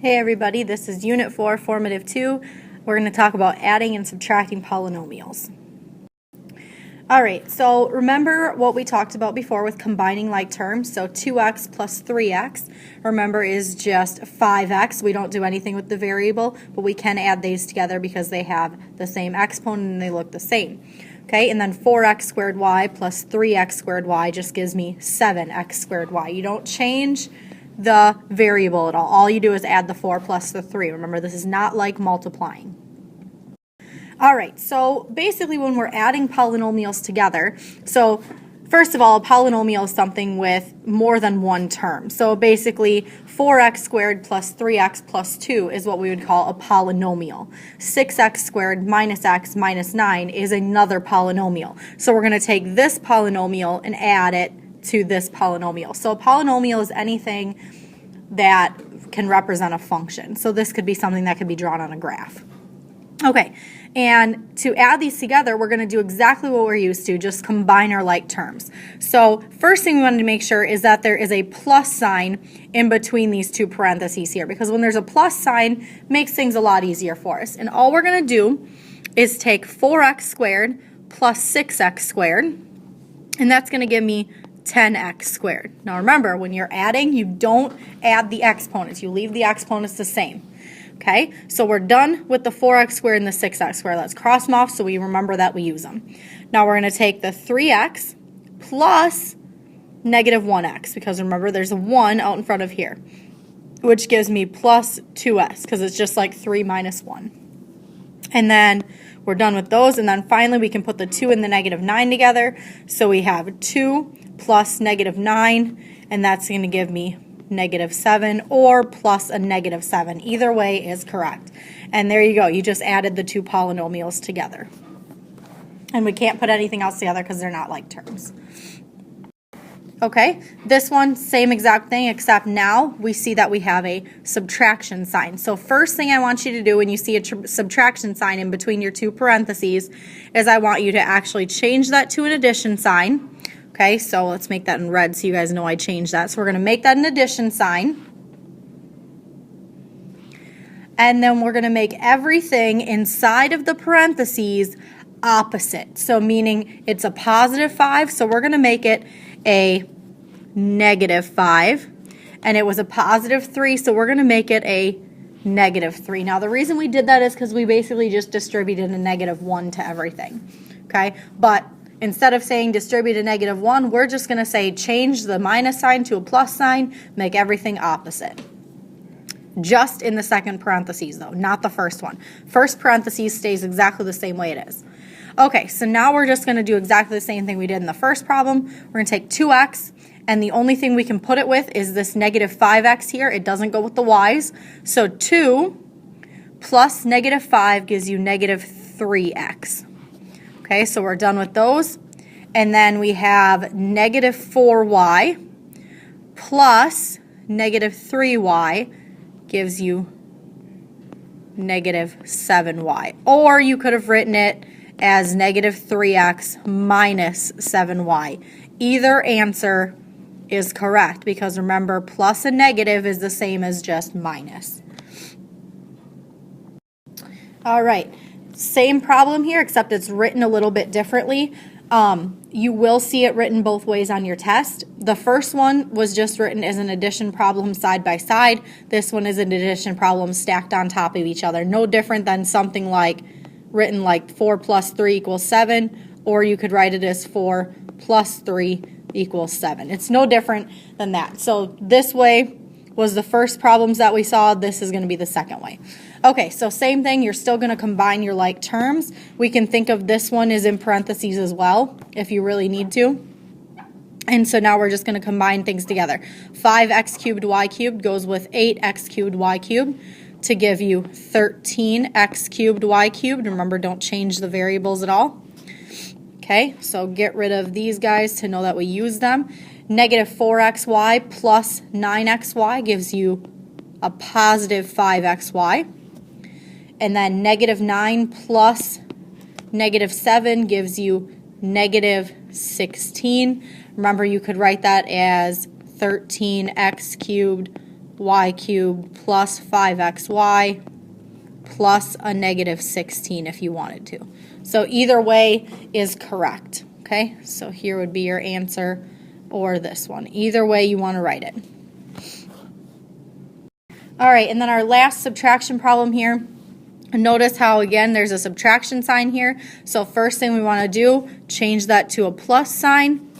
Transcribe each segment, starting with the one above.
Hey everybody, this is Unit 4, Formative 2. We're going to talk about adding and subtracting polynomials. Alright, so remember what we talked about before with combining like terms. So 2x plus 3x, remember, is just 5x. We don't do anything with the variable, but we can add these together because they have the same exponent and they look the same. Okay, and then 4x squared y plus 3x squared y just gives me 7x squared y. You don't change the variable at all. All you do is add the 4 plus the 3. Remember, this is not like multiplying. Alright, so basically when we're adding polynomials together, so first of all, a polynomial is something with more than one term. So basically 4x squared plus 3x plus 2 is what we would call a polynomial. 6x squared minus x minus 9 is another polynomial. So we're going to take this polynomial and add it to this polynomial. So a polynomial is anything that can represent a function. So this could be something that could be drawn on a graph. Okay, and to add these together, we're going to do exactly what we're used to, just combine our like terms. So first thing we wanted to make sure is that there is a plus sign in between these two parentheses here, because when there's a plus sign, it makes things a lot easier for us. And all we're going to do is take 4x squared plus 6x squared, and that's going to give me 10x squared. Now remember, when you're adding, you don't add the exponents. You leave the exponents the same. Okay, so we're done with the 4x squared and the 6x squared. Let's cross them off so we remember that we use them. Now we're going to take the 3x plus negative 1x, because remember there's a 1 out in front of here, which gives me plus 2s, because it's just like 3 minus 1. And then we're done with those, and then finally we can put the 2 and the negative 9 together. So we have 2 plus negative 9, and that's going to give me negative 7 or plus a negative 7. Either way is correct. And there you go. You just added the two polynomials together. And we can't put anything else together because they're not like terms. Okay, this one, same exact thing, except now we see that we have a subtraction sign. So first thing I want you to do when you see a subtraction sign in between your two parentheses is I want you to actually change that to an addition sign. Okay, so let's make that in red so you guys know I changed that. So we're going to make that an addition sign. And then we're going to make everything inside of the parentheses opposite. So meaning it's a positive 5, so we're going to make it a negative 5. And it was a positive 3, so we're going to make it a negative 3. Now the reason we did that is because we basically just distributed a negative 1 to everything. Okay, but instead of saying distribute a negative 1, we're just going to say change the minus sign to a plus sign, make everything opposite. Just in the second parentheses though, not the first one. First parentheses stays exactly the same way it is. Okay, so now we're just going to do exactly the same thing we did in the first problem. We're going to take 2x, and the only thing we can put it with is this negative 5x here. It doesn't go with the y's. So 2 plus negative 5 gives you negative 3x. Okay, so we're done with those. And then we have negative 4y plus negative 3y gives you negative 7y. Or you could have written it as negative 3x minus 7y. Either answer is correct because remember, plus and negative is the same as just minus. All right. Same problem here, except it's written a little bit differently. You will see it written both ways on your test. The first one was just written as an addition problem side by side. This one is an addition problem stacked on top of each other. No different than something like written like 4 plus 3 equals 7, or you could write it as 4 plus 3 equals 7. It's no different than that. So this way was the first problems that we saw. This is going to be the second way. Okay, so same thing. You're still going to combine your like terms. We can think of this one as in parentheses as well if you really need to. And so now we're just going to combine things together. 5x cubed y cubed goes with 8x cubed y cubed to give you 13x cubed y cubed. Remember, don't change the variables at all. Okay, so get rid of these guys to know that we use them. Negative 4xy plus 9xy gives you a positive 5xy. And then negative 9 plus negative 7 gives you negative 16. Remember, you could write that as 13x cubed y cubed plus 5xy plus a negative 16 if you wanted to. So either way is correct, okay? So here would be your answer, or this one. Either way you want to write it. All right, and then our last subtraction problem here. Notice how, again, there's a subtraction sign here. So first thing we want to do, change that to a plus sign,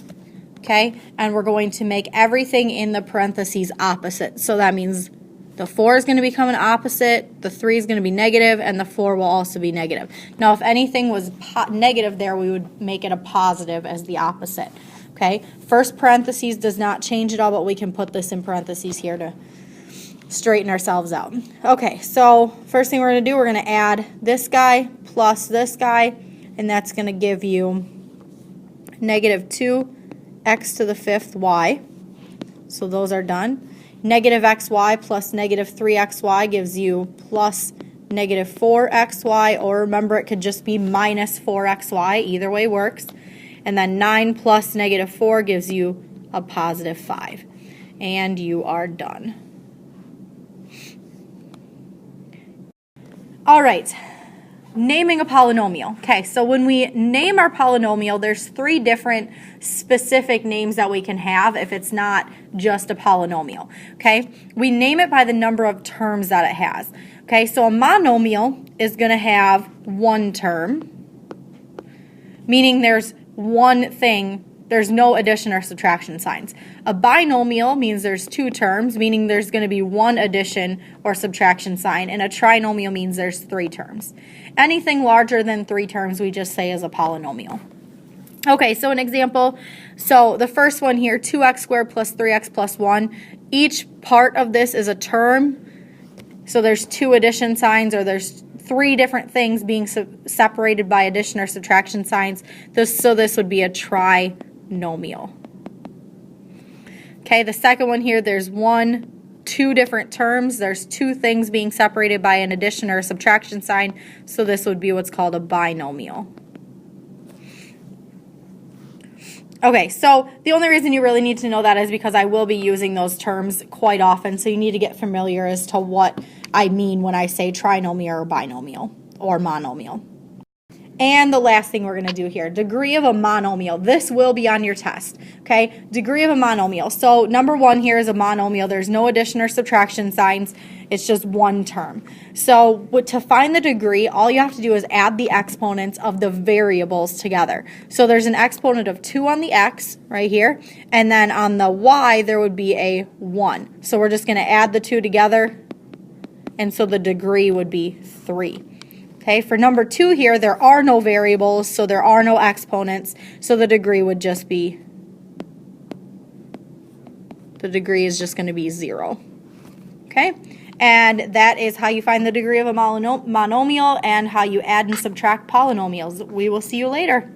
okay? And we're going to make everything in the parentheses opposite. So that means the 4 is going to become an opposite, the 3 is going to be negative, and the 4 will also be negative. Now, if anything was negative there, we would make it a positive as the opposite, okay? First parentheses does not change at all, but we can put this in parentheses here to straighten ourselves out. Okay, so first thing we're going to do, we're going to add this guy plus this guy, and that's going to give you negative 2x to the 5th y. So those are done. Negative xy plus negative 3xy gives you plus negative 4xy, or remember it could just be minus 4xy. Either way works. And then 9 plus negative 4 gives you a positive 5. And you are done. All right, naming a polynomial. Okay, so when we name our polynomial, there's 3 different specific names that we can have if it's not just a polynomial. Okay, we name it by the number of terms that it has. Okay, so a monomial is going to have one term, meaning there's one thing. There's no addition or subtraction signs. A binomial means there's 2 terms, meaning there's going to be one addition or subtraction sign. And a trinomial means there's 3 terms. Anything larger than 3 terms we just say is a polynomial. Okay, so an example. So the first one here, 2x squared plus 3x plus 1. Each part of this is a term. So there's 2 addition signs, or there's 3 different things being separated by addition or subtraction signs. So this would be a trinomial. Okay, the second one here, there's 2 different terms. There's 2 things being separated by an addition or a subtraction sign. So this would be what's called a binomial. Okay, so the only reason you really need to know that is because I will be using those terms quite often. So you need to get familiar as to what I mean when I say trinomial or binomial or monomial. And the last thing we're going to do here, degree of a monomial. This will be on your test, okay? Degree of a monomial. So number 1 here is a monomial. There's no addition or subtraction signs. It's just one term. So to find the degree, all you have to do is add the exponents of the variables together. So there's an exponent of 2 on the x right here, and then on the y there would be a 1. So we're just going to add the 2 together, and so the degree would be 3. Okay, for number 2 here, there are no variables, so there are no exponents, so the degree would just be, the degree is just going to be 0. Okay, and that is how you find the degree of a monomial and how you add and subtract polynomials. We will see you later.